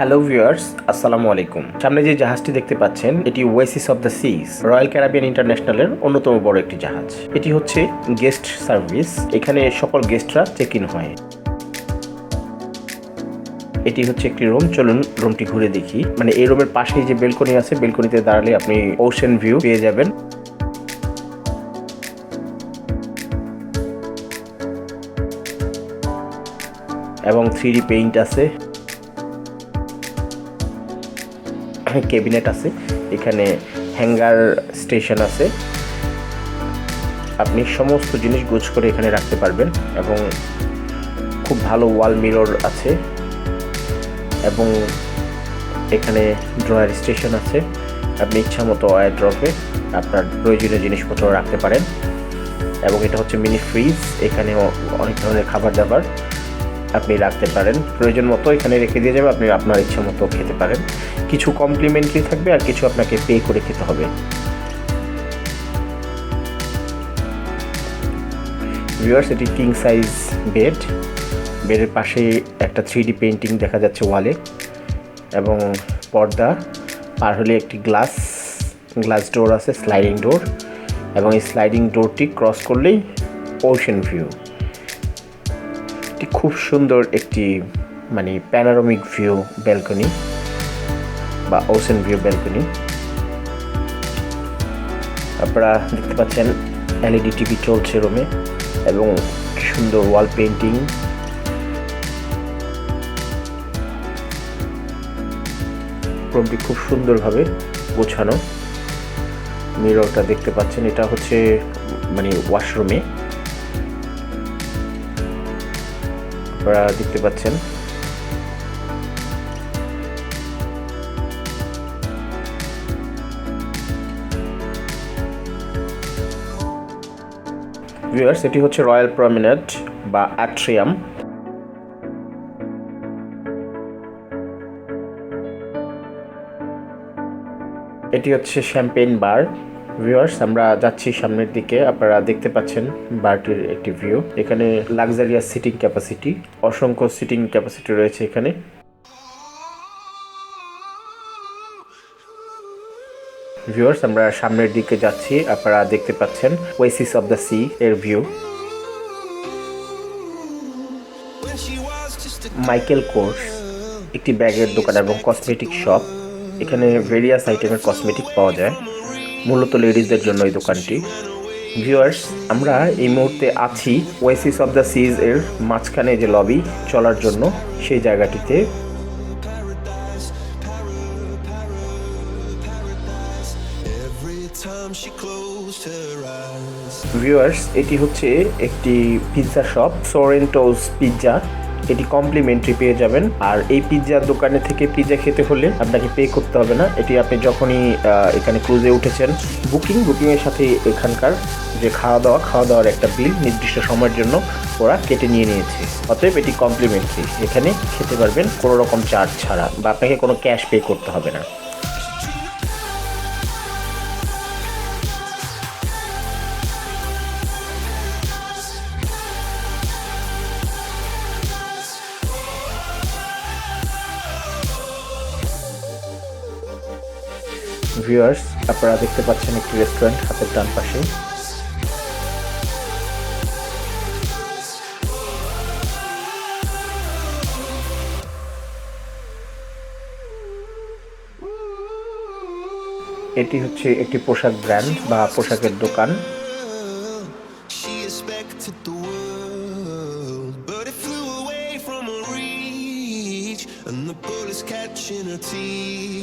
Hello viewers, আসসালামু আলাইকুম। সামনে যে জাহাজটি দেখতে পাচ্ছেন এটি Oasis of the Seas Royal Caribbean ইন্টারন্যাশনালের অন্যতম বড় একটি জাহাজ। এটি হচ্ছে গেস্ট সার্ভিস। এখানে সকল গেস্টরা চেক ইন হয়। এটি হচ্ছে একটি রুম। চলুন রুমটি ঘুরে দেখি। মানে এই রুমের পাশেই যে বেলকনি আছে, বেলকনিতে দাঁড়ালে আপনি ওশেন ভিউ পেয়ে যাবেন। এবং 3D পেইন্ট আছে, ক্যাবিনেট আছে, এখানে হ্যাঙ্গার স্টেশন আছে। আপনি সমস্ত জিনিস গোছ করে এখানে রাখতে পারবেন এবং খুব ভালো ওয়াল মিরর আছে এবং এখানে ড্রয়ার স্টেশন আছে। আপনি ইচ্ছা মতো ওয়ারড্রপে আপনার প্রয়োজনীয় জিনিসপত্র রাখতে পারেন। এবং এটা হচ্ছে মিনি ফ্রিজ। এখানে অনেক ধরনের খাবার দাবার আপনি রাখতে পারেন, প্রয়োজন মতো এখানে রেখে দিয়ে যাবে। আপনি আপনার ইচ্ছা মতো খেতে পারেন। কিছু কমপ্লিমেন্টারি থাকবে আর কিছু আপনাকে পে করে খেতে হবে। ভিউয়ার্স, এটি কিং সাইজ বেড। বেডের পাশে একটা 3D পেইন্টিং দেখা যাচ্ছে ওয়ালে এবং পর্দা পার হলে একটি গ্লাস ডোর আছে, স্লাইডিং ডোর। এবং এই স্লাইডিং ডোরটি ক্রস করলেই ওশেন ভিউ। খুব সুন্দর একটি মানে প্যানোরামিক ভিউ ব্যালকনি বা ওশেন ভিউ ব্যালকনি। আপনারা দেখতে পাচ্ছেন এলইডি টিভি চলছে রুমে এবং সুন্দর ওয়াল পেইন্টিং। রুমটি খুব সুন্দরভাবে গোছানো। মিররটা দেখতে পাচ্ছেন, এটা হচ্ছে মানে ওয়াশরুমে আপনারা দেখতে পাচ্ছেন। ভিউয়ার্স, এটি হচ্ছে রয়্যাল প্রমেনেড বা অ্যাট্রিয়াম। এটি হচ্ছে শ্যাম্পেন বার। ভিউয়ার্স, আমরা যাচ্ছি সামনের দিকে। আপনারা দেখতে পাচ্ছেন বারটির একটি ভিউ। এখানে লাক্সারিয়াস সিটিং ক্যাপাসিটি, অসংখ্য সিটিং ক্যাপাসিটি রয়েছে এখানে। ভিউয়ার্স, আমরা সামনের দিকে যাচ্ছি। আপনারা দেখতে পাচ্ছেন ওয়েসিস অফ দ্য সি এর ভিউ। মাইকেল কোর্স একটি ব্যাগের দোকান এবং কসমেটিক শপ। এখানে ভেরিয়াস আইটেমের কসমেটিক পাওয়া যায়, মূলত লেডিসদের জন্য এই দোকানটি। ভিউয়ার্স, আমরা এই মুহূর্তে আছি ওয়েসিস অফ দ্য সিজ এর মাঝখানে যে লবি চলার জন্য সেই জায়গাটিতে। ভিউয়ার্স, এটি হচ্ছে একটি পিৎজা শপ, সরেন্টোস পিৎজা। এটি কমপ্লিমেন্টারি পেয়ে যাবেন। আর এই পিৎজার দোকানে থেকে পিৎজা খেতে হলে আপনাকে পে করতে হবে না। এটি আপনি যখনই এখানে ক্রুজে উঠেছেন বুকিংয়ের সাথে এখানকার যে খাওয়া দাওয়ার একটা বিল নির্দিষ্ট সময়ের জন্য ওরা কেটে নিয়েছে। অতএব এটি কমপ্লিমেন্টারি, এখানে খেতে পারবেন কোনো রকম চার্জ ছাড়া বা আপনাকে কোনো ক্যাশ পে করতে হবে না। ভিউয়ার্স, আপনারা দেখতে পাচ্ছেন একটি রেস্টুরেন্ট হাতের ডান পাশে। এটি হচ্ছে একটি পোশাক ব্র্যান্ড বা পোশাকের দোকান।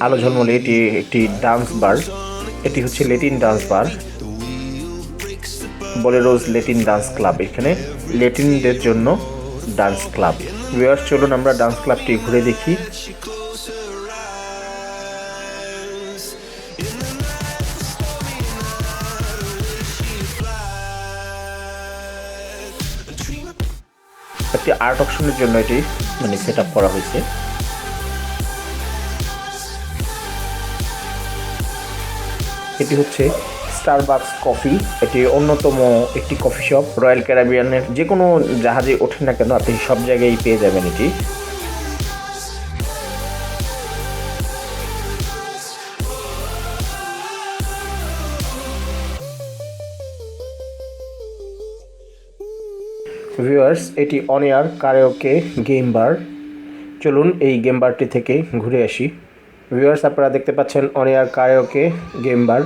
আলো ঝলমলে এটি একটি ডান্স বার। এটি হচ্ছে লেটিন ডান্স বার, বোলেরোজ লেটিন ডান্স ক্লাব। এখানে লেটিনদের জন্য ডান্স ক্লাব। ভিউয়ার্স, চলুন আমরা ডান্স ক্লাবটি ঘুরে দেখি। একটি আর্ট অকশনের জন্য এটি মানে সেট আপ করা হয়েছে। এটি হচ্ছে স্টারবাকস কফি। এটি অন্যতম একটি কফি শপ। রয়্যাল ক্যারিবিয়ানের যে কোনো জাহাজে ওঠেন না কেন আপনি সব জায়গায় পেয়ে যাবেন এটি। ভিউয়ার্স, এটি অন এয়ার কারাওকে গেম বার। চলুন এই গেম বারটি থেকে ঘুরে আসি। ভিউয়ার্স, আপনারা দেখতে পাচ্ছেন on air karaoke game bar.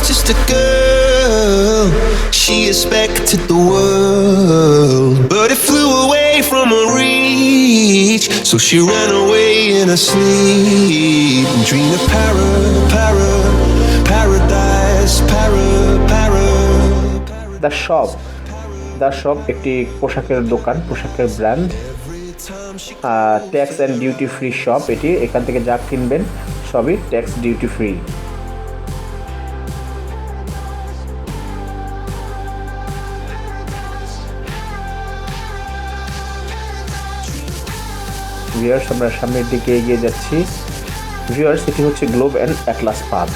Just a girl, she expected the world, but it flew away from her reach. So she ran away in her sleep and dreamed of paradise. The shop একটি পোশাকের দোকান, পোশাকের brand, tax and duty free shop. এটি এখান থেকে যা কিনবেন সবই ট্যাক্স ডিউটি ফ্রি। ভিউয়ার্স, আমরা সামনের দিকে এগিয়ে যাচ্ছি। ভিউয়ার্স, এটি হচ্ছে গ্লোব অ্যান্ড অ্যাটলাস পাব।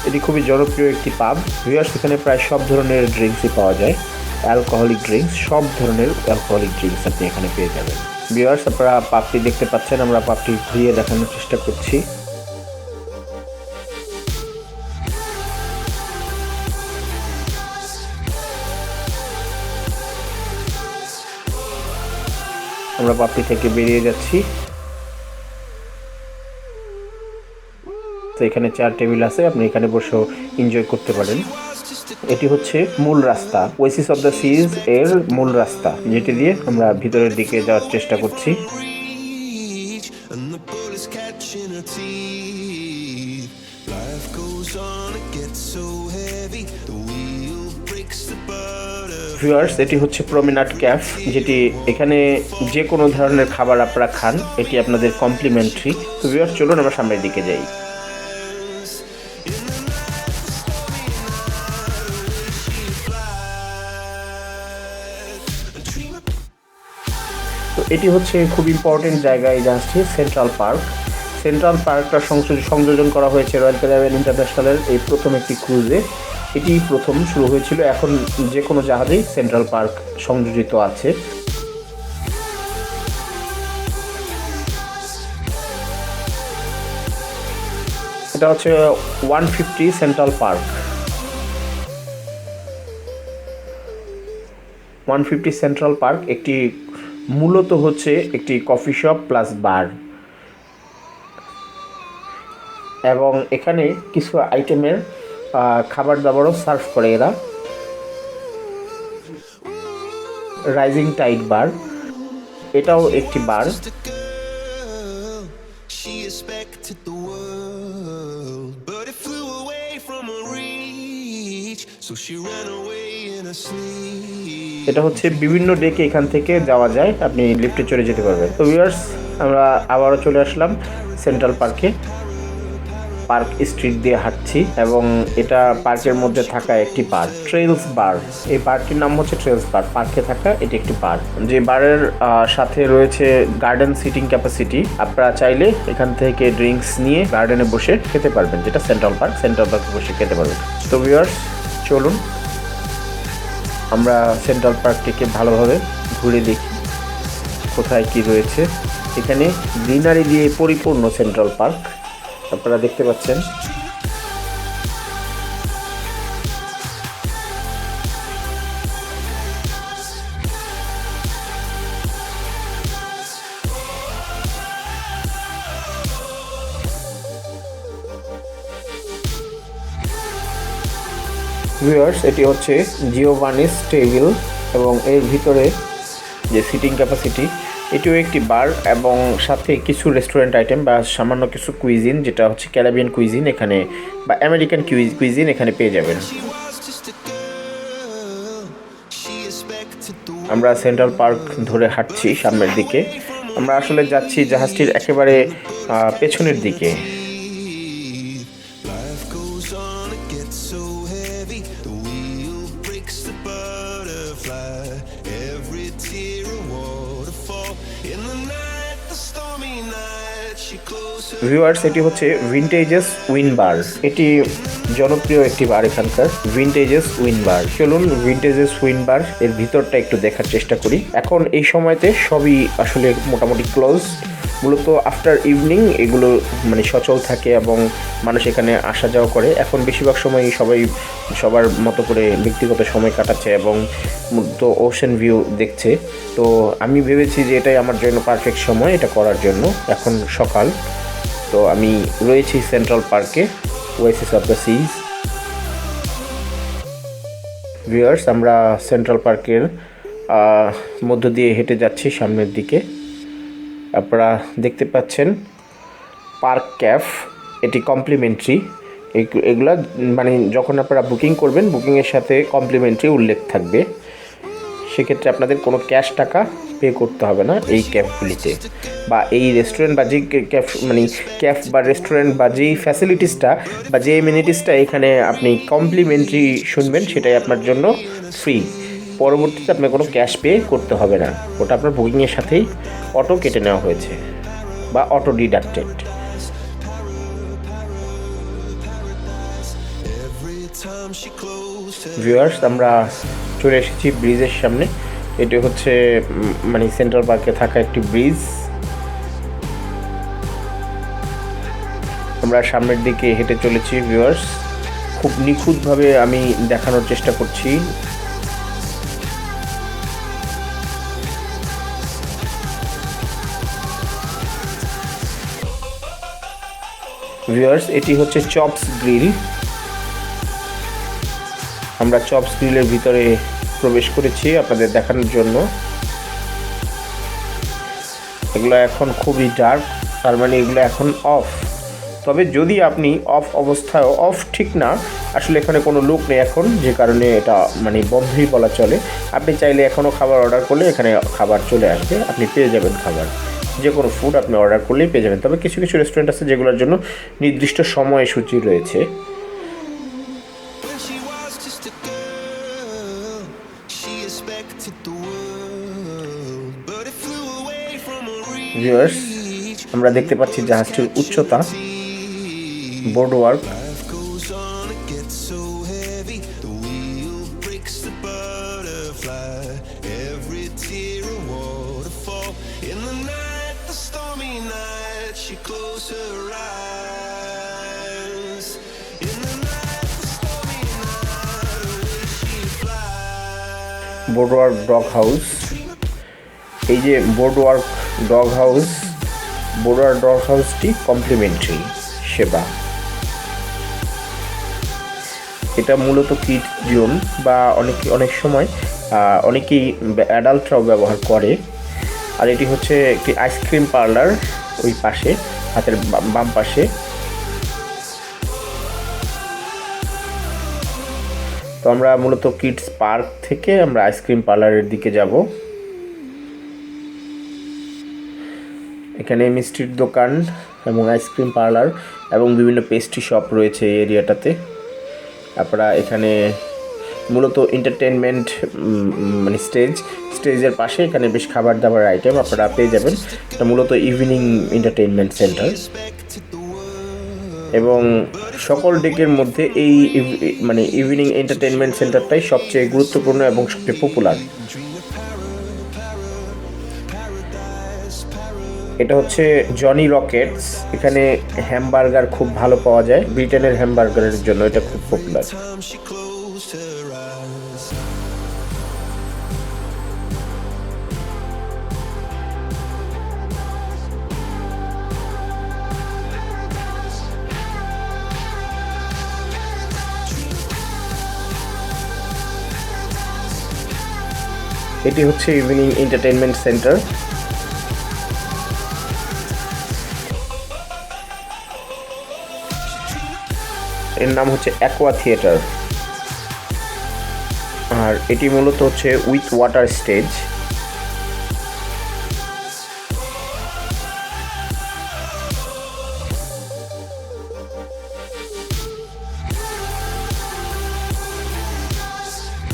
এটি খুবই জনপ্রিয় একটি পাব। ভিউয়ার্স, এখানে প্রায় সব ধরনের ড্রিঙ্কসই পাওয়া যায়, অ্যালকোহলিক ড্রিঙ্কস, সব ধরনের অ্যালকোহলিক ড্রিঙ্কস আপনি এখানে পেয়ে যাবেন। ভিউয়ার্স, আপনারা পাবটি দেখতে পাচ্ছেন, আমরা পাবটি ঘুরিয়ে দেখানোর চেষ্টা করছি। আমরা পাবটি থেকে বেরিয়ে যাচ্ছি। তো এখানে চেয়ার টেবিল আছে, আপনি এখানে বসেও এনজয় করতে পারেন। এটি হচ্ছে মূল রাস্তা, ওয়েসিস অফ দ্য সিজ এর মূল রাস্তা, যেটি দিয়ে আমরা ভিতরের দিকে যাওয়ার চেষ্টা করছি। ভিউয়ার্স, এটি হচ্ছে প্রমিনাট ক্যাফ, যেটি এখানে যে কোনো ধরনের খাবার আপনারা খান, এটি আপনাদের কমপ্লিমেন্টারি। তো ভিউয়ার্স, চলুন আমরা সামনের দিকে যাই। তো এটি হচ্ছে খুব ইম্পর্টেন্ট জায়গা, এই জাহাজটি সেন্ট্রাল পার্ক। সেন্ট্রাল পার্কটা সংযোজন করা হয়েছে রয়্যাল ক্যারিবিয়ান ইন্টারন্যাশনালের এই প্রথম একটি ক্রুজে। এটি প্রথম শুরু হয়েছিল, এখন যে কোনো জাহাজেই সেন্ট্রাল পার্ক সংযোজিত আছে। এটা হচ্ছে 150 সেন্ট্রাল পার্ক। 150 সেন্ট্রাল পার্ক একটি মূলত হচ্ছে একটি কফি শপ প্লাস বার, এবং এখানে কিছু আইটেমের খাবার দাবারও সার্ভ করে এরা। রাইজিং টাইড বার, এটাও একটি বার। এটা হচ্ছে বিভিন্ন ডেকে এখান থেকে যাওয়া যায়, আপনি লিফটে চড়ে যেতে পারবেন। তো ভিউয়ার্স, আমরা আবারও চলে আসলাম সেন্ট্রাল পার্কে। পার্ক স্ট্রিট দিয়ে হাঁটছি এবং এটা পার্কের মধ্যে থাকা একটি বার, ট্রেলস বার। এই বারটির নাম হচ্ছে ট্রেলস বার। পার্কে থাকা এটি একটি বার, যে বারের সাথে রয়েছে গার্ডেন সিটিং ক্যাপাসিটি। আপনারা চাইলে এখান থেকে ড্রিঙ্কস নিয়ে গার্ডেনে বসে খেতে পারবেন, যেটা সেন্ট্রাল পার্কে বসে খেতে পারবেন। তো ভিউয়ার্স, চলুন আমরা সেন্ট্রাল পার্কটিকে ভালোভাবে ঘুরে দেখি কোথায় কি রয়েছে। এখানে গ্রিনারি দিয়ে পরিপূর্ণ সেন্ট্রাল পার্ক, আপনারা দেখতে পাচ্ছেন। ভিউয়ার্স, এটি হচ্ছে জিওভানিস টেবিল এবং এর ভিতরে যে সিটিং ক্যাপাসিটি, এটিও একটি বার এবং সাথে কিছু রেস্টুরেন্ট আইটেম বা সামান্য কিছু কুইজিন, যেটা হচ্ছে ক্যারিবিয়ান কুইজিন এখানে বা আমেরিকান কুইজিন এখানে পেয়ে যাবেন। আমরা সেন্ট্রাল পার্ক ধরে হাঁটছি সামনের দিকে। আমরা আসলে যাচ্ছি জাহাজটির একেবারে পেছনের দিকে। ভিউয়ার্স, এটি হচ্ছে ভিনটেজেস উইন বার। এটি জনপ্রিয় একটি বার এখানকার, ভিনটেজেস উইন বার। চলুন ভিনটেজেস উইন বার এর ভিতরটা একটু দেখার চেষ্টা করি। এখন এই সময়তে সবই আসলে মোটামুটি ক্লোজ। মূলত আফটার ইভিনিং এগুলো মানে সচল থাকে এবং মানুষ এখানে আসা যাওয়া করে। এখন বেশিরভাগ সময় সবাই সবার মতো করে ব্যক্তিগত সময় কাটাচ্ছে এবং মূলত ওশেন ভিউ দেখছে। তো আমি ভেবেছি যে এটাই আমার জন্য পারফেক্ট সময় এটা করার জন্য। এখন সকাল, তো আমি রয়েছি সেন্ট্রাল পার্কে, oasis of the seas. Viewers, আমরা সেন্ট্রাল পার্কের মধ্য দিয়ে হেঁটে যাচ্ছি সামনের দিকে। আপনারা দেখতে পাচ্ছেন পার্ক ক্যাফ, এটি কমপ্লিমেন্টারি। এগুলা মানে যখন আপনারা বুকিং করবেন, বুকিংয়ের সাথে কমপ্লিমেন্টারি উল্লেখ থাকবে। সেক্ষেত্রে আপনাদের কোনো ক্যাশ টাকা পে করতে হবে না এই ক্যাফগুলিতে, বা এই রেস্টুরেন্ট বা যে ক্যাফ মানে ক্যাফ বা রেস্টুরেন্ট বা যেই ফ্যাসিলিটিসটা বা যে এমিনিটিসটা এখানে আপনি কমপ্লিমেন্টারি শুনবেন সেটাই আপনার জন্য ফ্রি। পরবর্তীতে আপনার কোনো ক্যাশ পে করতে হবে না, ওটা আপনার বুকিংয়ের সাথেই অটো কেটে নেওয়া হয়েছে বা অটো ডিডাক্টেড। ভিউয়ার্স, আমরা চলে এসেছি ব্রিজের সামনে। এটি হচ্ছে মানে সেন্ট্রাল পার্কে থাকা একটি ব্রিজ। আমরা সামনের দিকে হেঁটে চলেছি। ভিউয়ার্স, খুব নিখুঁতভাবে আমি দেখানোর চেষ্টা করছি। ভিউয়ার্স, এটি হচ্ছে চপস গ্রিল। আমরা চপস গ্রিলের ভিতরে প্রবেশ করেছি আপনাদের দেখানোর জন্য। এগুলো এখন খুবই ডার্ক, তার মানে এগুলো এখন অফ। তবে যদি আপনি অফ অবস্থায়, অফ ঠিক না, আসলে এখানে কোনো লোক নেই এখন, যে কারণে এটা মানে বন্ধই বলা চলে। আপনি চাইলে এখনও খাবার অর্ডার করলে এখানে খাবার চলে আসবে, আপনি পেয়ে যাবেন খাবার। যে কোনো ফুড আপনি অর্ডার করলেই পেয়ে যাবেন। তবে কিছু কিছু রেস্টুরেন্ট আছে যেগুলোর জন্য নির্দিষ্ট সময়সূচি রয়েছে। ভিউয়ার্স, আমরা দেখতে পাচ্ছি জাহাজটির উচ্চতা, বোর্ডওয়ার্ক। বোর্ডওয়ার্ক ডগ হাউস। এই যে বোর্ডওয়ার্ক ডগ হাউসটি কমপ্লিমেন্টারি সেবা। এটা মূলত কিড জোন, বা অনেক সময় অনেকেই অ্যাডাল্টরাও ব্যবহার করে। আর এটি হচ্ছে একটি আইসক্রিম পার্লার, ওই পাশে হাতের বাম পাশে। তো আমরা মূলত কিডস পার্ক থেকে আমরা আইসক্রিম পার্লারের দিকে যাব। এখানে মিষ্টির দোকান এবং আইসক্রিম পার্লার এবং বিভিন্ন পেস্ট্রি শপ রয়েছে এই এরিয়াটাতে। আপনারা এখানে মূলত এন্টারটেনমেন্ট মানে স্টেজের পাশে এখানে বেশ খাবার দাবার আইটেম আপনারা পেয়ে যাবেন। এটা মূলত ইভিনিং এন্টারটেনমেন্ট সেন্টার, এবং সকল ডেকের মধ্যে এই মানে ইভিনিং এন্টারটেনমেন্ট সেন্টারটাই সবচেয়ে গুরুত্বপূর্ণ এবং সবচেয়ে পপুলার। এটা হচ্ছে জনি রকেটস। এখানে হ্যামবার্গার খুব ভালো পাওয়া যায়, ব্রিটেনের হ্যামবার্গারের জন্য এটা খুব পপুলার। এটি হচ্ছে ইভিনিং এন্টারটেনমেন্ট সেন্টার। এর নাম হচ্ছে অ্যাকোয়া থিয়েটার, আর এটি মূলত হচ্ছে উইথ ওয়াটার স্টেজ।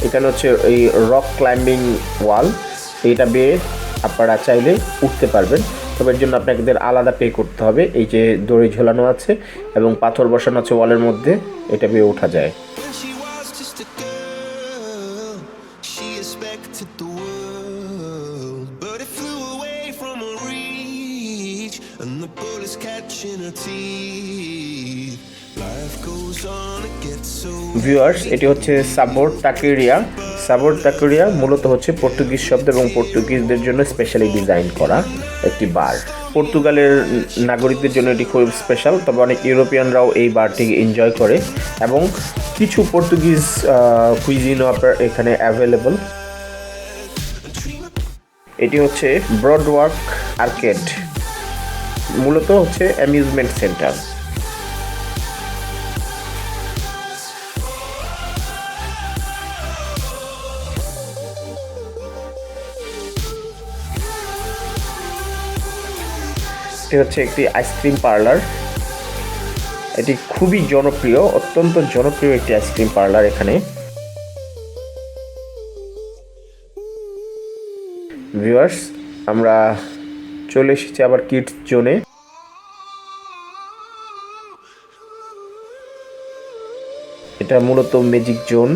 এখানে হচ্ছে এই রক ক্লাইম্বিং ওয়াল, এইটা বেয়ে আপনারা চাইলে উঠতে পারবেন। তবে এর জন্য আপনাদের আলাদা পে করতে হবে। এই যে দড়ি ঝোলানো আছে এবং পাথর বসানো আছে ওয়ালের মধ্যে, এটা বেয়ে ওঠা যায়। When she was just a girl, she expected the world, but it flew away from her reach, and the bullets catching her teeth. Life goes on, it gets so viewers, এটি হচ্ছে সাবর টাকুরিয়া। সাবর টাকুরিয়া মূলত হচ্ছে পর্তুগিজ শব্দ এবং পর্তুগিজদের জন্য specially design করা একটি বার। পর্তুগালের নাগরিকদের জন্য এটি খুব স্পেশাল, তবে অনেক ইউরোপিয়ানরাও এই বারটি এনজয় করে এবং কিছু পর্তুগিজ কুইজিনও আপনার এখানে অ্যাভেলেবল। এটি হচ্ছে ব্রডওয়াক আর্কেড, মূলত হচ্ছে অ্যামিউজমেন্ট সেন্টার। এটি হচ্ছে একটি আইসক্রিম পার্লার। এটি খুবই জনপ্রিয়, অত্যন্ত জনপ্রিয় একটি আইসক্রিম পার্লার এখানে। ভিউয়ার্স, আমরা চলে এসেছি আবার কিডস জোনে। এটা মূলত magic zone.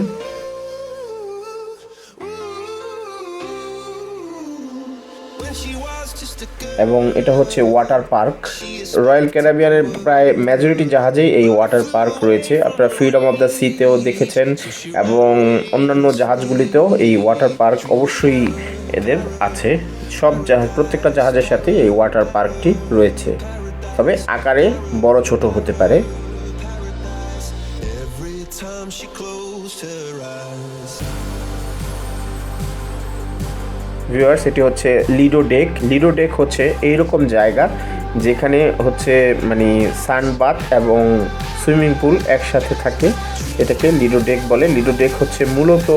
when she was just a girl. এবং এটা হচ্ছে ওয়াটার পার্ক। রয়্যাল ক্যারিবিয়ানের প্রায় মেজরিটি জাহাজেই এই ওয়াটার পার্ক রয়েছে। আপনারা ফ্রিডম অফ দ্য সিতেও দেখেছেন এবং অন্যান্য জাহাজগুলিতেও এই ওয়াটার পার্ক অবশ্যই এদের আছে। সব জাহাজ, প্রত্যেকটা জাহাজের সাথে এই ওয়াটার পার্কটি রয়েছে, তবে আকারে বড় ছোট হতে পারে। Every time she closed her eyes. Viewers, এটি হচ্ছে লিডো ডেক। লিডো ডেক হচ্ছে এইরকম জায়গা যেখানে হচ্ছে মানে সানবাথ এবং সুইমিং পুল একসাথে থাকে, এটাকে লিডো ডেক বলে। লিডো ডেক হচ্ছে মূলত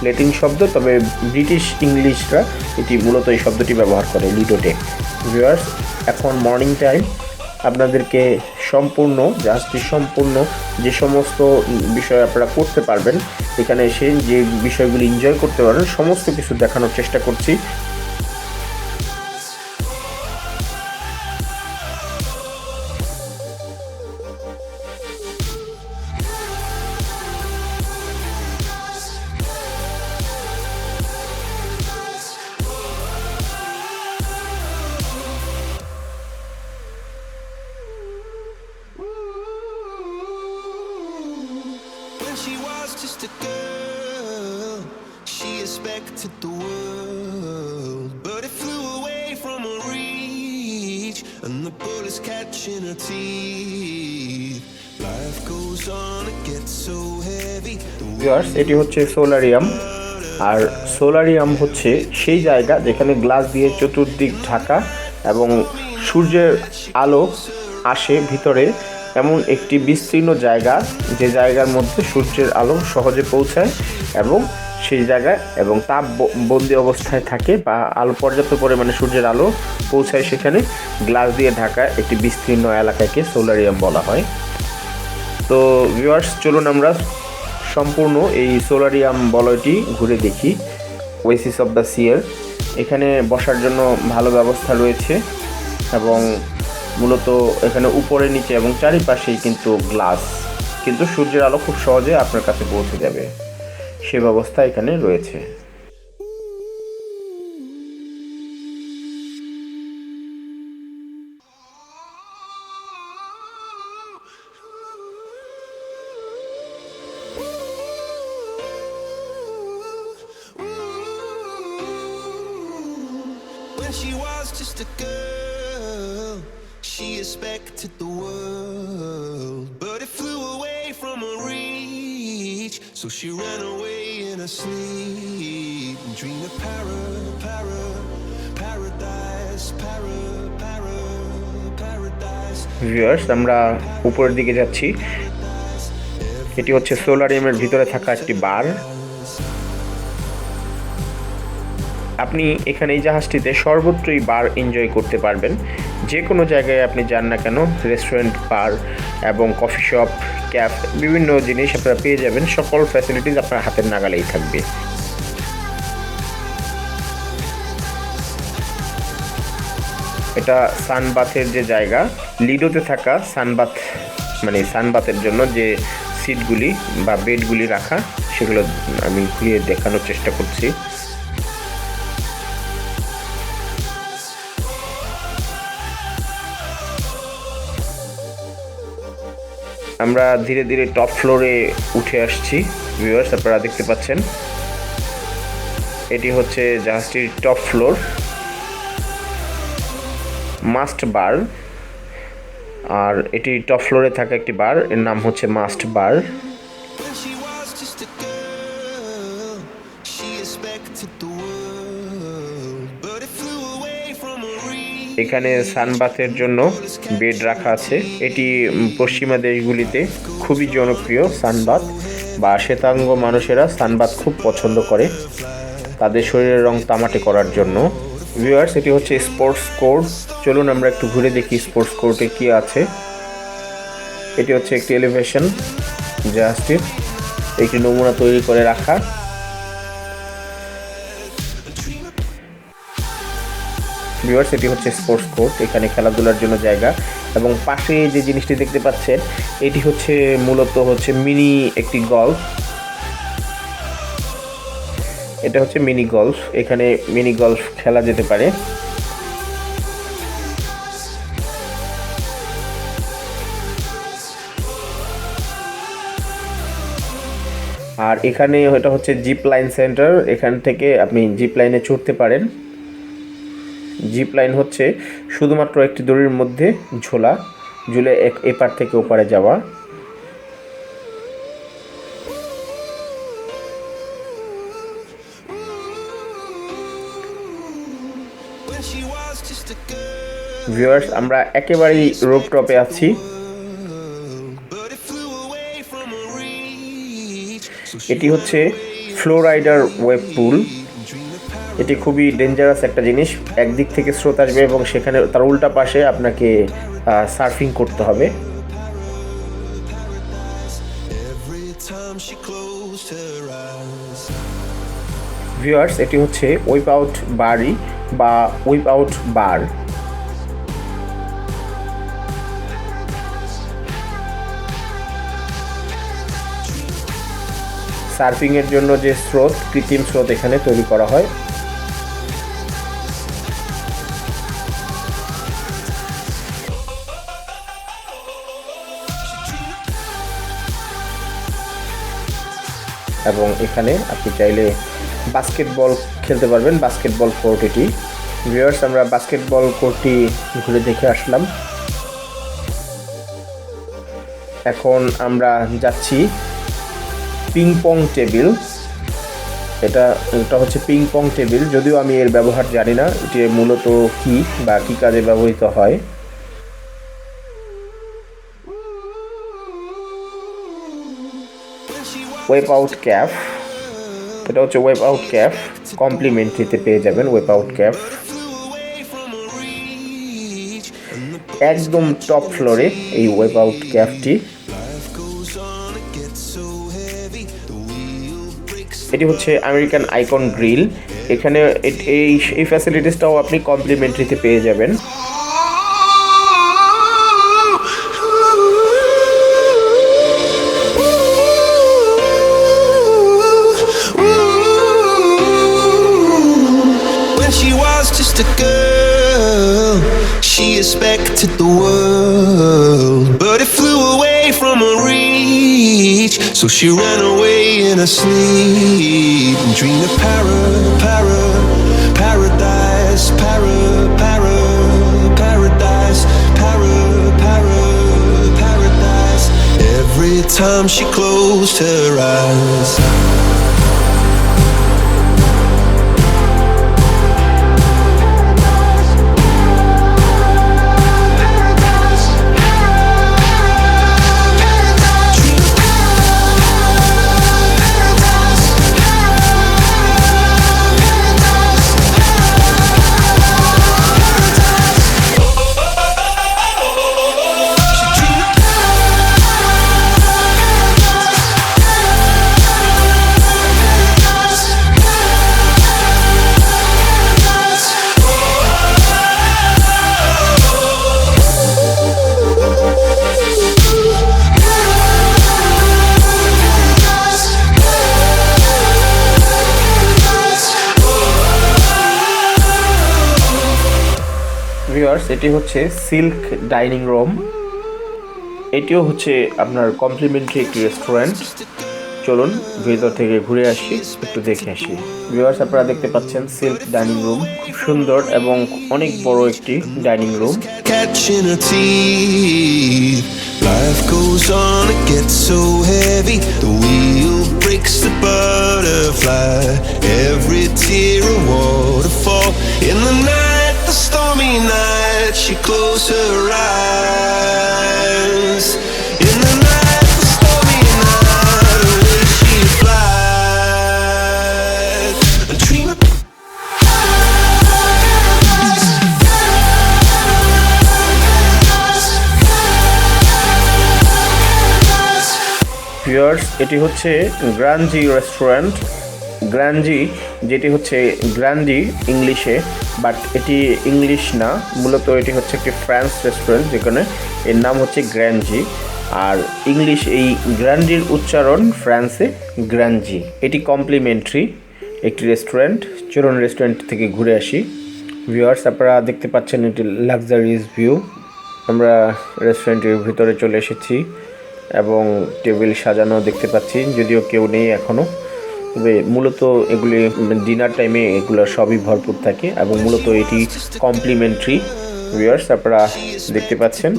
ল্যাটিন শব্দ, তবে ব্রিটিশ ইংলিশরা এটি মূলত এই শব্দটি ব্যবহার করে, লিডো ডেক। ভিউয়ার্স, এখন মর্নিং টাইম, আপনাদেরকে সম্পূর্ণ জাহাজটি সম্পূর্ণ যে সমস্ত বিষয় আপনারা করতে পারবেন এখানে এসে, যে বিষয়গুলি এনজয় করতে পারবেন সমস্ত কিছু দেখানোর চেষ্টা করছি। When she was just a girl, she expected the world, but it flew away from her reach, and the bullets catching her teeth. Life goes on, it gets so heavy. Viewers, এটি হচ্ছে সোলারিয়াম। আর সোলারিয়াম হচ্ছে সেই জায়গা যেখানে glass দিয়ে চতুর্দিক ঢাকা এবং সূর্যের আলো আসে ভিতরে, এমন একটি বিস্তীর্ণ জায়গা যে জায়গার মধ্যে সূর্যের আলো সহজে পৌঁছায় এবং সেই জায়গায় এবং তাপ বন্দি অবস্থায় থাকে বা আলো পর্যাপ্ত পরিমাণে সূর্যের আলো পৌঁছায় সেখানে গ্লাস দিয়ে ঢাকা একটি বিস্তীর্ণ এলাকাকে সোলারিয়াম বলা হয়। তো ভিউয়ার্স, চলুন আমরা সম্পূর্ণ এই সোলারিয়াম বলয়টি ঘুরে দেখি। ওয়েসিস অফ দ্য সিয়ের, এখানে বসার জন্য ভালো ব্যবস্থা রয়েছে এবং মূলত এখানে উপরে নিচে এবং চারিপাশেই কিন্তু গ্লাস, কিন্তু সূর্যের আলো খুব সহজে আপনার কাছে পৌঁছে যাবে সে ব্যবস্থা এখানে রয়েছে। When she was just a girl, she expected the world, but it flew away from her reach, so she ran away in her sleep and dreamed of paradise. Viewers, আমরা উপরের দিকে যাচ্ছি। এটি হচ্ছে সোলারিয়ামের ভিতরে থাকা একটি বার। আপনি এখানে এই জাহাজটিতে সর্বত্রই বার এনজয় করতে পারবেন। যে কোনো জায়গায় আপনি যান না কেন, রেস্টুরেন্ট, বার এবং কফি শপ, ক্যাফ, বিভিন্ন জিনিস আপনারা পেয়ে যাবেন। সকল ফ্যাসিলিটিস আপনার হাতের নাগালেই থাকবে। এটা সানবাথের যে জায়গা, লিডোতে থাকা সানবাথ মানে সানবাথের জন্য যে সিটগুলি বা বেডগুলি রাখা, সেগুলো আমি ঘুরিয়ে দেখানোর চেষ্টা করছি। আমরা ধীরে ধীরে টপ ফ্লোরে উঠে আসছি ভিউয়ার্স, আপনারা দেখতে পাচ্ছেন এটি হচ্ছে জাহাজটির টপ ফ্লোর। মাস্ট বার, আর এটি টপ ফ্লোরে থাকা একটি বার, এর নাম হচ্ছে মাস্ট বার। এখানে সানবাথের জন্য বেড রাখা আছে। এটি পশ্চিমা দেশগুলিতে খুবই জনপ্রিয় সানবাথ, বা শ্বেতাঙ্গ মানুষেরা সানবাথ খুব পছন্দ করে তাদের শরীরের রং তামাটে করার জন্য। ভিউয়ার্স, এটি হচ্ছে স্পোর্টস কোর্ট। চলুন আমরা একটু ঘুরে দেখি স্পোর্টস কোর্টে কি আছে। এটি হচ্ছে একটি এলিভেশন জাহাজটির, একটি নমুনা তৈরি করে রাখা। ভিউয়ার্স, এটি হচ্ছে স্পোর্টস কোর্ট, এখানে খেলাধুলার জন্য জায়গা। এবং পাশে যে জিনিসটি দেখতে পাচ্ছেন এটি হচ্ছে মূলত হচ্ছে মিনি একটি গলফ। এটা হচ্ছে মিনি গলফ, এখানে মিনি গলফ খেলা যেতে পারে। আর এখানে এটা হচ্ছে জিপ লাইন সেন্টার, এখান থেকে আপনি জিপ লাইনে চড়তে পারেন। জিপ লাইন হচ্ছে শুধুমাত্র একটি দড়ির মধ্যে ঝুলে এপার থেকে ওপারে যাওয়া। ভিউয়ার্স, আমরা একেবারেই রুফটপে আছি। এটি হচ্ছে ফ্লোরাইডার ওয়েব পুল। এটি খুবই ডেঞ্জারাস একটা জিনিস, একদিক থেকে স্রোত আসবে এবং সেখানে তার উল্টা পাশে আপনাকে সার্ফিং করতে হবে। ভিউয়ার্স, এটি হচ্ছে ওয়েপ আউট বারি বা ওয়েপ আউট বার। সার্ফিংয়ের জন্য যে স্রোত, কৃত্রিম স্রোত এখানে তৈরি করা হয়। এবং এখানে আপনি চাইলে বাস্কেটবল খেলতে পারবেন, বাস্কেটবল কোর্ট এটি। ভিউয়ার্স, আমরা বাস্কেটবল কোর্টটি ঘুরে দেখে আসলাম। এখন আমরা যাচ্ছি পিং পং টেবিল। এটা হচ্ছে পিং পং টেবিল, যদিও আমি এর ব্যবহার জানি না, এটি মূলত কি বা কী কাজে ব্যবহৃত হয়। ওয়েপ আউট ক্যাফ, এটা হচ্ছে ওয়েপ আউট ক্যাফ, কমপ্লিমেন্টারিতে পেয়ে যাবেন ওয়েপ আউট ক্যাফ। একদম টপ ফ্লোরে এই ওয়েপ আউট ক্যাফটি। এটি হচ্ছে আমেরিকান আইকন গ্রিল, এখানে এই ফ্যাসিলিটিসটাও আপনি কমপ্লিমেন্টারিতে পেয়ে যাবেন। A girl, she expected the world, but it flew away from her reach. So she ran away in her sleep and dreamed of paradise, paradise. Every time she closed her eyes. Viewers, এটি হচ্ছে silk dining room. এটিও হচ্ছে আপনার complimentary একটি restaurant. চলুন ভেতর থেকে ঘুরে আসি, একটু দেখে আসি। ভিউয়ার্স, আপনারা দেখতে পাচ্ছেন সিল্ক ডাইনিং রুম, খুব সুন্দর এবং অনেক বড় একটি dining room. Catching her teeth. Life goes on, it gets so heavy. The wheel breaks the butterfly. Every tear a waterfall. In the night, the stormy night, she closed her eyes. In the night, the stormy night, away she flies. A dream of viewers, এটি হচ্ছে গ্রানজি restaurant. গ্রানজি, যেটি হচ্ছে Grande ইংলিশে, but এটি English না, মূলত এটি হচ্ছে একটি ফ্রান্স রেস্টুরেন্ট, যেখানে এর নাম হচ্ছে গ্র্যানজি। আর ইংলিশ এই গ্র্যান্ডির উচ্চারণ ফ্রান্সে গ্র্যানজি। এটি কমপ্লিমেন্টারি একটি রেস্টুরেন্ট। চলুন রেস্টুরেন্ট থেকে ঘুরে আসি। ভিউয়ার্স, আপনারা দেখতে পাচ্ছেন এটি লাক্সারিয়াস ভিউ। আমরা রেস্টুরেন্টের ভিতরে চলে এসেছি এবং টেবিল সাজানো দেখতে পাচ্ছি, যদিও কেউ নেই এখনও। তবে মূলত এগুলি ডিনার টাইমে এগুলো সবই ভরপুর থাকে এবং মূলত এটি কমপ্লিমেন্টারি। ভিউয়ার্স, আপনারা দেখতে পাচ্ছেন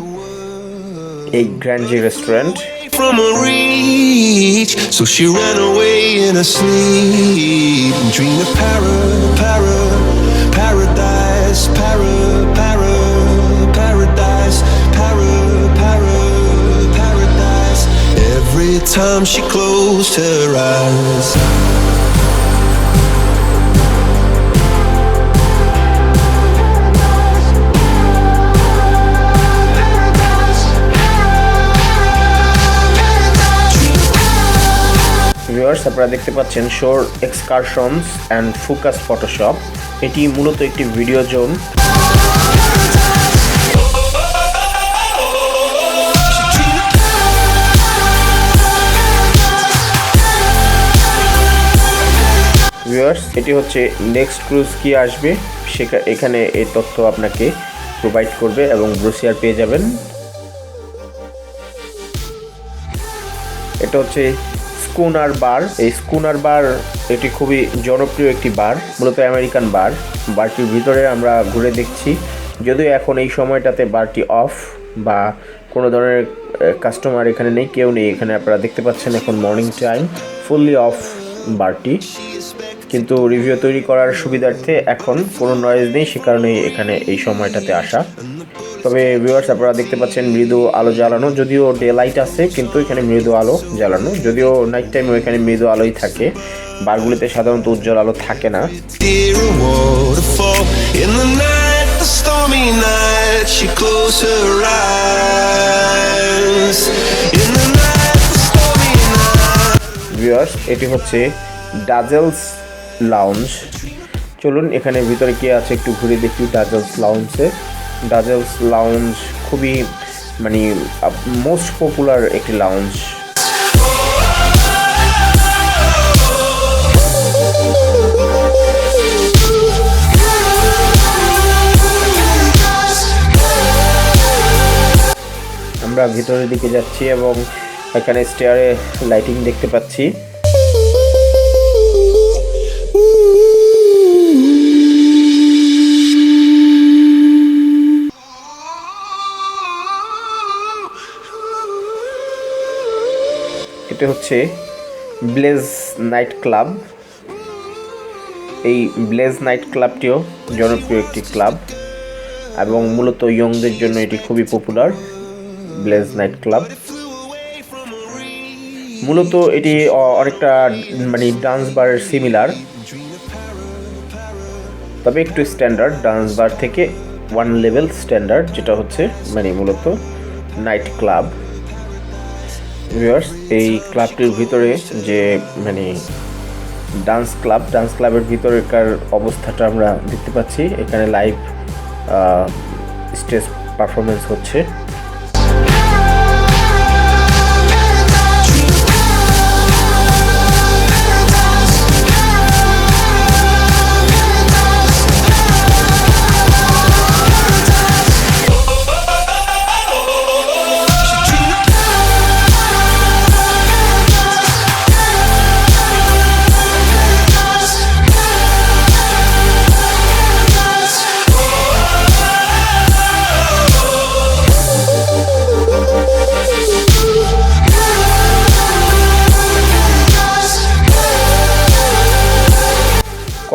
এই গ্র্যান্ডজি restaurant. from her reach, so she ran away in her sleep and dreamed of paradise, paradise, paradise. Every time she closed her eyes. Viewers, আপনারা দেখতে পাচ্ছেন শোর এক্সকারশনস অ্যান্ড ফোকাস ফটোশপ। এটি মূলত একটি ভিডিও জোন। ভিউয়ার্স, এটি হচ্ছে নেক্সট ক্রুজ কি আসবে এখানে এই তথ্য আপনাকে প্রোভাইড করবে এবং ব্রোশিয়ার পেয়ে যাবেন। এটা হচ্ছে স্কুনার বার। এই স্কুনার বার এটি খুবই জনপ্রিয় একটি বার, মূলত আমেরিকান বার। বারটির ভিতরে আমরা ঘুরে দেখছি, যদিও এখন এই সময়টাতে বারটি অফ বা কোনো ধরনের কাস্টমার এখানে নেই, কেউ নেই এখানে। আপনারা দেখতে পাচ্ছেন এখন মর্নিং টাইম, ফুললি অফ বারটি, কিন্তু রিভিউ তৈরি করার সুবিধার্থে এখন কোনো নয়েজ নেই, সে কারণে এখানে এই সময়টাতে আসা। তবে ভিউয়ার্স, আপনারা দেখতে পাচ্ছেন মৃদু আলো জ্বালানো, যদিও ডে লাইট আছে কিন্তু এখানে মৃদু আলো জ্বালানো, যদিও নাইট টাইমেও এখানে মৃদু আলোই থাকে। বারগুলিতে সাধারণত উজ্জ্বল আলো থাকে না। ভিউয়ার্স, এটি হচ্ছে ডাজেলস লাউঞ্জ। চলুন এখানে ভিতরে কি আছে একটু ঘুরে দেখি ডাজেলস লাউঞ্জে। ডাজেলস লাউঞ্জ খুবই মোস্ট পপুলার একটি লাউঞ্জ। আমরা ভিতরের দিকে যাচ্ছি এবং এখানে স্টেয়ারে লাইটিং দেখতে পাচ্ছি। এটা হচ্ছে ব্লেজ নাইট ক্লাব। এই ব্লেজ নাইট ক্লাবটিও জনপ্রিয় একটি ক্লাব এবং মূলত ইয়ংদের জন্য এটি খুবই পপুলার। ব্লেজ নাইট ক্লাব মূলত এটি অনেকটা ডান্স বারের সিমিলার, তবে একটু স্ট্যান্ডার্ড, ডান্স বার থেকে ওয়ান লেভেল স্ট্যান্ডার্ড, যেটা হচ্ছে মূলত নাইট ক্লাব। ভিউয়ার্স, এই ক্লাবটির ভিতরে যে ডান্স ক্লাবের ভিতরেকার অবস্থাটা আমরা দেখতে পাচ্ছি। এখানে লাইভ স্টেজ পারফরমেন্স হচ্ছে।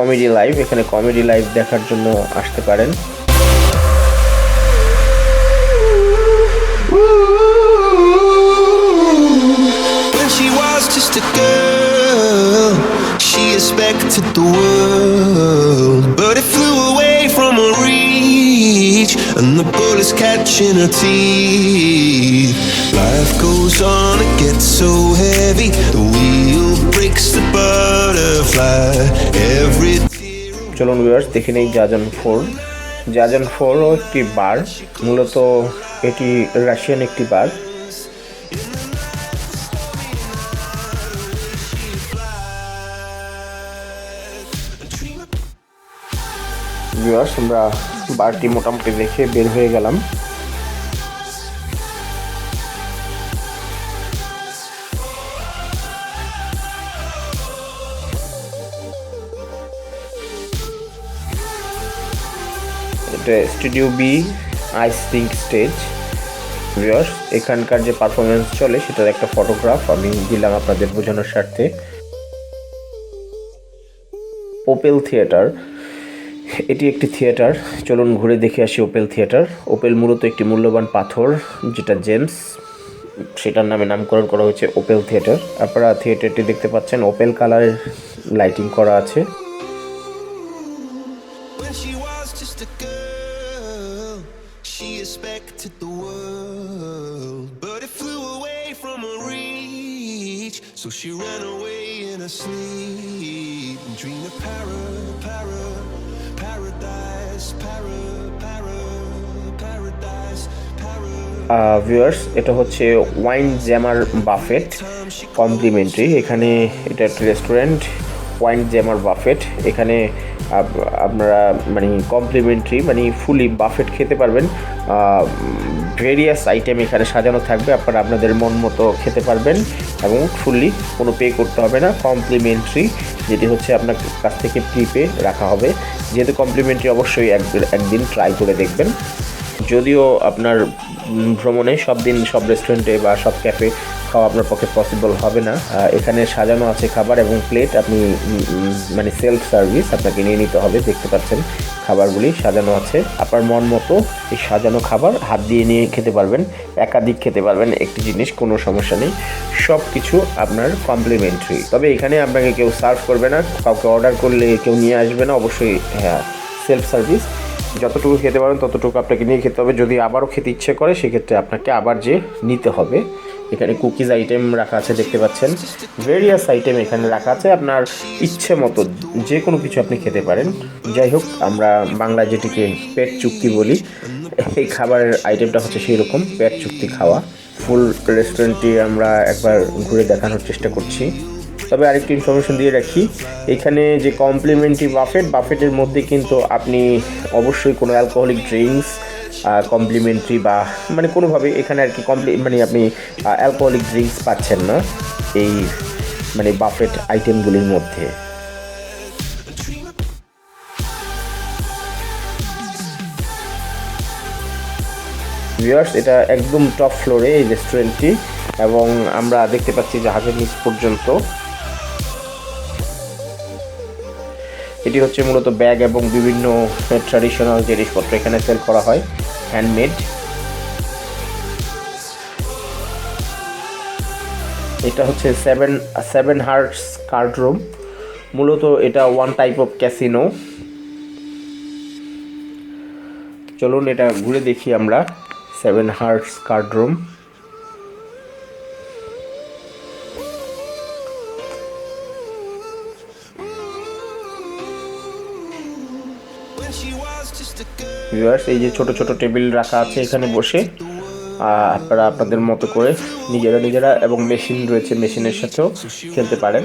কমেডি লাইভ, এখানে কমেডি লাইভ দেখার জন্য আসতে পারেন। When she was just a girl, she expected the world, but it flew away from her reach, and the bullets catching her teeth. Life goes on, it gets so heavy, the wheel breaks the butterfly. Every চলুন viewers দেখে নেই জাজন 4। জাজন 4ও একটি বার, মূলত এটি Russian একটি বার। Viewers আমরা বারটি মোটামুটি দেখে বের হয়ে গেলাম। এটা স্টুডিও বি আইস রিঙ্ক স্টেজ। ভিউয়ার্স এখানকার যে পারফরমেন্স চলে সেটার একটা ফটোগ্রাফ আমি দিলাম আপনাদের বোঝানোর স্বার্থে। ওপেল থিয়েটার, এটি একটি থিয়েটার। চলুন ঘুরে দেখে আসি ওপেল থিয়েটার। ওপেল মূলত একটি মূল্যবান পাথর, যেটা জেমস, সেটার নামে নামকরণ করা হয়েছে ওপেল থিয়েটার। আপনারা থিয়েটারটি দেখতে পাচ্ছেন, ওপেল কালারের লাইটিং করা আছে। When she was just a girl, she expected the world, but it flew away from her reach, so she ran away in her sleep and dreamed of paradise, paradise. Viewers এটা হচ্ছে wine jammer buffet complimentary. এখানে এটা একটা restaurant, wine jammer buffet. এখানে আপনারা মানে complimentary মানে ফুলি buffet খেতে পারবেন। ভেরিয়াস আইটেম এখানে সাজানো থাকবে, আপনারা আপনাদের মন মতো খেতে পারবেন এবং ফুললি কোনো পে করতে হবে না। কমপ্লিমেন্টারি যেটি হচ্ছে আপনার কাছ থেকে প্রিপে রাখা হবে। যেহেতু কমপ্লিমেন্টারি অবশ্যই একদিন ট্রাই করে দেখবেন। যদিও আপনার ভ্রমণে সব দিন সব রেস্টুরেন্টে বা সব ক্যাফে খাওয়া আপনার পক্ষে পসিবল হবে না। এখানে সাজানো আছে খাবার এবং প্লেট, আপনি মানে সেলফ সার্ভিস আপনাকে নিয়ে নিতে হবে। দেখতে পাচ্ছেন খাবারগুলি সাজানো আছে, আপনার মন মতো এই সাজানো খাবার হাত দিয়ে নিয়ে খেতে পারবেন, একাধিক খেতে পারবেন একটি জিনিস, কোনো সমস্যা নেই। সব কিছু আপনার কমপ্লিমেন্টারি। তবে এখানে আপনাকে কেউ সার্ভ করবে না, কাউকে অর্ডার করলে কেউ নিয়ে আসবে না। অবশ্যই হ্যাঁ, সেলফ সার্ভিস। যতটুকু খেতে পারেন ততটুকু আপনাকে নিয়ে খেতে হবে। যদি আবারও খেতে ইচ্ছে করে সেক্ষেত্রে আপনাকে আবার যে নিতে হবে। এখানে কুকিজ আইটেম রাখা আছে, দেখতে পাচ্ছেন ভেরিয়াস আইটেম এখানে রাখা আছে। আপনার ইচ্ছে মতো যে কোনো কিছু আপনি খেতে পারেন। যাই হোক, আমরা বাংলায় যেটিকে পেট চুক্তি বলি, এই খাবারের আইটেমটা হচ্ছে সেই রকম পেট চুক্তি খাওয়া। ফুল রেস্টুরেন্টটি আমরা একবার ঘুরে দেখানোর চেষ্টা করছি। তবে আরেকটি ইনফরমেশন দিয়ে রাখি, এখানে যে কমপ্লিমেন্টারি বাফেটের মধ্যে কিন্তু আপনি অবশ্যই কোনো অ্যালকোহলিক ড্রিঙ্কস কমপ্লিমেন্টারি বা মানে কোনোভাবে এখানে আর কি মানে আপনি অ্যালকোহলিক ড্রিঙ্কস পাচ্ছেন না এই মানে বাফেট আইটেমগুলির মধ্যে। ভিউয়ার্স এটা একদম টপ ফ্লোরে এই রেস্টুরেন্টটি, এবং আমরা দেখতে পাচ্ছি জাহাজের নিচ পর্যন্ত। এটি হচ্ছে মূলত ব্যাগ এবং বিভিন্ন ট্র্যাডিশনাল জিনিসপত্র এখানে সেল করা হয়, হ্যান্ডমেড। এটা হচ্ছে সেভেন হার্টস কার্ড রুম। মূলত এটা ওয়ান টাইপ অফ ক্যাসিনো। চলুন এটা ঘুরে দেখি আমরা। Seven hearts card room. Viewers এই যে ছোট ছোট টেবিল রাখা আছে, এখানে বসে আপনারা আপনাদের মতো করে নিজেরা এবং মেশিন রয়েছে, মেশিনের সাথেও খেলতে পারেন।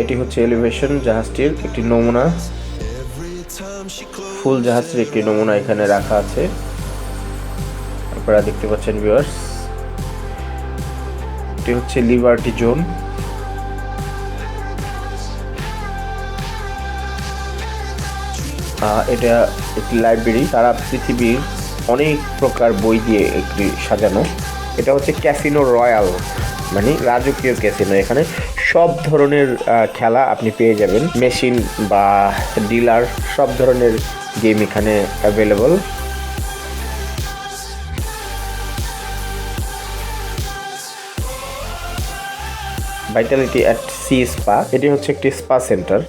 এটি হচ্ছে এলিভেশন জাহাজটির একটি নমুনা, ফুল জাহাজটির একটি নমুনা এখানে রাখা আছে, আপনারা দেখতে পাচ্ছেন ভিউয়ার্স। এটি হচ্ছে লিবার্টি জোন। এটা একটি লাইব্রেরি, সারা পৃথিবীর অনেক প্রকার বই দিয়ে একটি সাজানো। এটা হচ্ছে ক্যাসিনো রয়্যাল, মানে রাজকীয় ক্যাসিনো। এখানে সব ধরনের খেলা আপনি পেয়ে যাবেন, মেশিন বা ডিলার, সব ধরনের গেম এখানে available. Vitality at sea spa, এটি হচ্ছে একটি স্পা সেন্টার।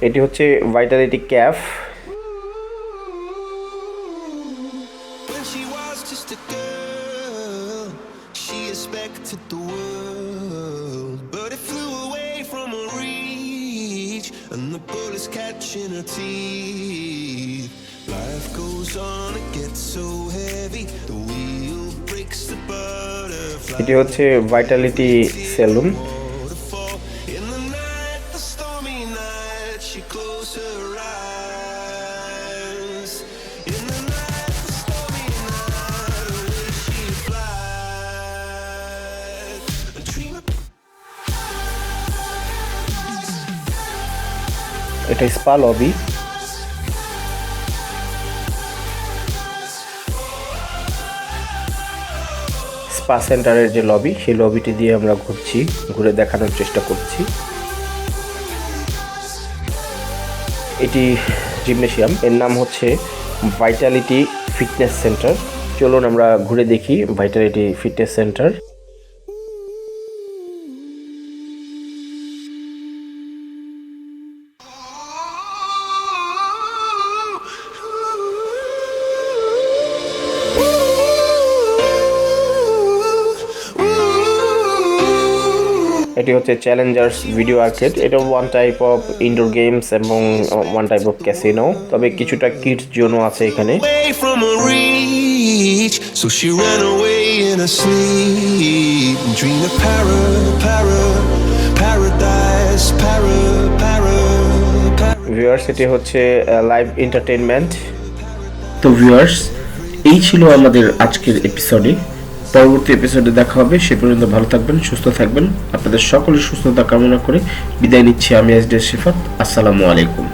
এটি হচ্ছে vitality cafe. When she was just a girl, she expected the world, but it flew away from her reach, and the bullets catching her teeth. Life goes on, it gets so heavy, the wheel breaks the butterfly. এটি হচ্ছে vitality salon. Waterfall in the night, the stormy night, she closed her eyes. In the night, the stormy night, away she flies. A dream of এটা spa lobby. Spa সেন্টারের যে lobby, সেই লবিটি দিয়ে আমরা ঘুরছি, ঘুরে দেখানোর চেষ্টা করছি। এটি জিমনেশিয়াম, এর নাম হচ্ছে ভাইটালিটি ফিটনেস সেন্টার। চলুন আমরা ঘুরে দেখি ভাইটালিটি ফিটনেস সেন্টার। এটি হচ্ছে চ্যালেঞ্জার্স ভিডিও আর্কেড। এটা one type of indoor games এবং ওয়ান টাইপ অফ ক্যাসিনো, তবে কিছুটা কিডস জোনও আছে এখানে। away from her reach, so she ran away in her sleep and dreamed of paradise, viewers, এটি হচ্ছে লাইভ এন্টারটেইনমেন্ট। তো viewers, এই ছিল আমাদের আজকের এপিসোডে। পরবর্তী এপিসোডে দেখা হবে। সে পর্যন্ত ভালো থাকবেন, সুস্থ থাকবেন। আপনাদের সকলের সুস্থতা কামনা করে বিদায় নিচ্ছি আমি এসডি শিফাত। আসসালামু আলাইকুম।